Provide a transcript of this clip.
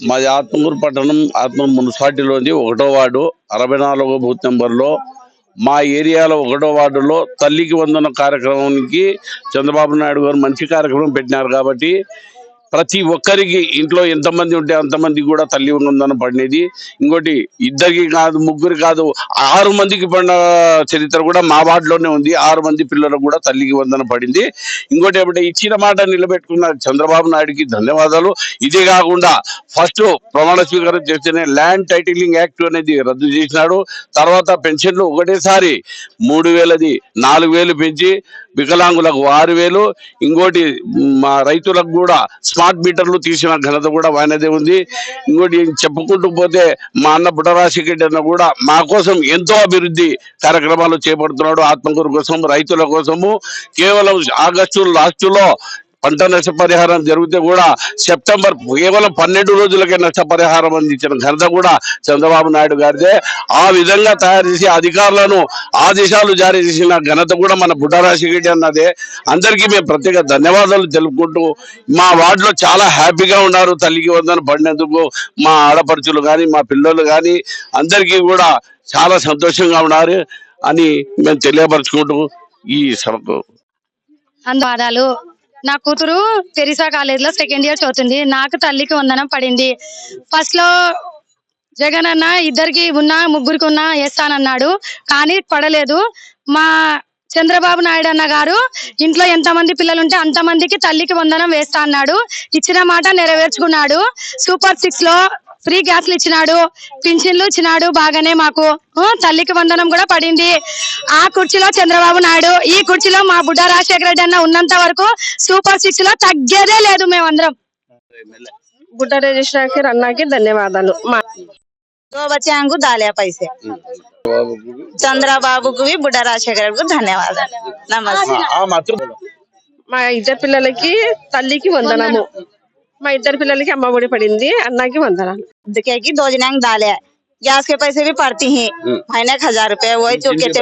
మాది ఆత్మకూరు పట్టణం ఆత్మకూరు మున్సిపాలిటీలోని 1వ వార్డు 64వ బూత్ నెంబర్లో మా ఏరియాలో 1వ వార్డులో తల్లికి వందన కార్యక్రమానికి చంద్రబాబు నాయుడు గారు మంచి కార్యక్రమం పెట్టినారు కాబట్టి ప్రతి ఒక్కరికి ఇంట్లో ఎంతమంది ఉంటే అంతమంది కూడా తల్లి వందనం పడినది. ఇంకోటి ఇద్దరికి కాదు, ముగ్గురు కాదు, 6 మందికి పడిన చరిత్ర కూడా మా వార్డులోనే ఉంది. 6 మంది పిల్లలకు కూడా తల్లికి వందనం పడింది. ఇంకోటి ఏమంటే ఇచ్చిన మాట నిలబెట్టుకున్న చంద్రబాబు నాయుడుకి ధన్యవాదాలు. ఇదే కాకుండా ఫస్ట్ ప్రమాణ స్వీకారం చేస్తేనే ల్యాండ్ టైటిలింగ్ యాక్ట్ అనేది రద్దు చేసినాడు. తర్వాత పెన్షన్లు ఒకటేసారి 3,000ది 4,000 పెంచి వికలాంగులకు 6,000, ఇంకోటి మా రైతులకు కూడా స్మార్ట్ మీటర్లు తీసిన ఘనత కూడా ఆయనదే ఉంది. ఇంకోటి చెప్పుకుంటూ పోతే మా అన్న బుడ్డరాజశేఖర్ అన్న కూడా మా కోసం ఎంతో అభివృద్ధి కార్యక్రమాలు చేపడుతున్నాడు. ఆత్మకూరు కోసం, రైతుల కోసము. కేవలం ఆగస్టు లాస్టులో పంట నష్టపరిహారం జరిగితే కూడా సెప్టెంబర్ కేవలం 12 రోజులకే నష్టపరిహారం అందించిన ఘనత కూడా చంద్రబాబు నాయుడు గారిదే. ఆ విధంగా తయారు చేసి అధికారులను ఆదేశాలు జారీ చేసిన ఘనత కూడా మన బుడ్డరాజశేఖర్ అన్నదే. అందరికీ మేము ప్రత్యేక ధన్యవాదాలు తెలుపుకుంటూ మా వార్డులో చాలా హ్యాపీగా ఉన్నారు తల్లికి వందనం పడినందుకు. మా ఆడపడుచులు కానీ, మా పిల్లలు కానీ అందరికీ కూడా చాలా సంతోషంగా ఉన్నారు అని మేము తెలియపరచుకుంటూ ఈ సభకు ధన్యవాదాలు. నా కూతురు తెరిసా కాలేజ్ లో 2nd ఇయర్ చదువుతుంది. నాకు తల్లికి వందనం పడింది. ఫస్ట్ లో జగన్ అన్న ఇద్దరికి ఉన్నా ముగ్గురికి ఉన్నా వేస్తానన్నాడు, కానీ పడలేదు. మా చంద్రబాబు నాయుడు అన్న గారు ఇంట్లో ఎంతమంది పిల్లలుంటే అంతమందికి తల్లికి వందనం వేస్తా అన్నాడు. ఇచ్చిన మాట నెరవేర్చుకున్నాడు. సూపర్ 6 లో ఫ్రీ గ్యాస్లు ఇచ్చినాడు, పింఛన్లు ఇచ్చినాడు. బాగానే మాకు తల్లికి వందనం కూడా పడింది. ఆ కుర్చీలో చంద్రబాబు నాయుడు, ఈ కుర్చీలో మా బుడ్డ రాజశేఖర రెడ్డి అన్న ఉన్నంత వరకు సూపర్ 6 లో తగ్గేదే లేదు. మేమందరం బుడ్డ రాజశేఖర్ అన్నకి ధన్యవాదాలు. दो बच्चे को डाले पैसे चंद्रबाबू को भी बुढ़ा राजशेखर को धन्यवाद नमस्ते। మా ఇద్దరు పిల్లలకి తల్లికి వందనము, మా ఇద్దరు పిల్లలకి అమ్మ ఒడి పడింది. అన్నకి వందనాలు. दुखे की 2 जने डाले गैस के पैसे भी पड़ती हैं, महीने 1,000 रुपए वही जो कहते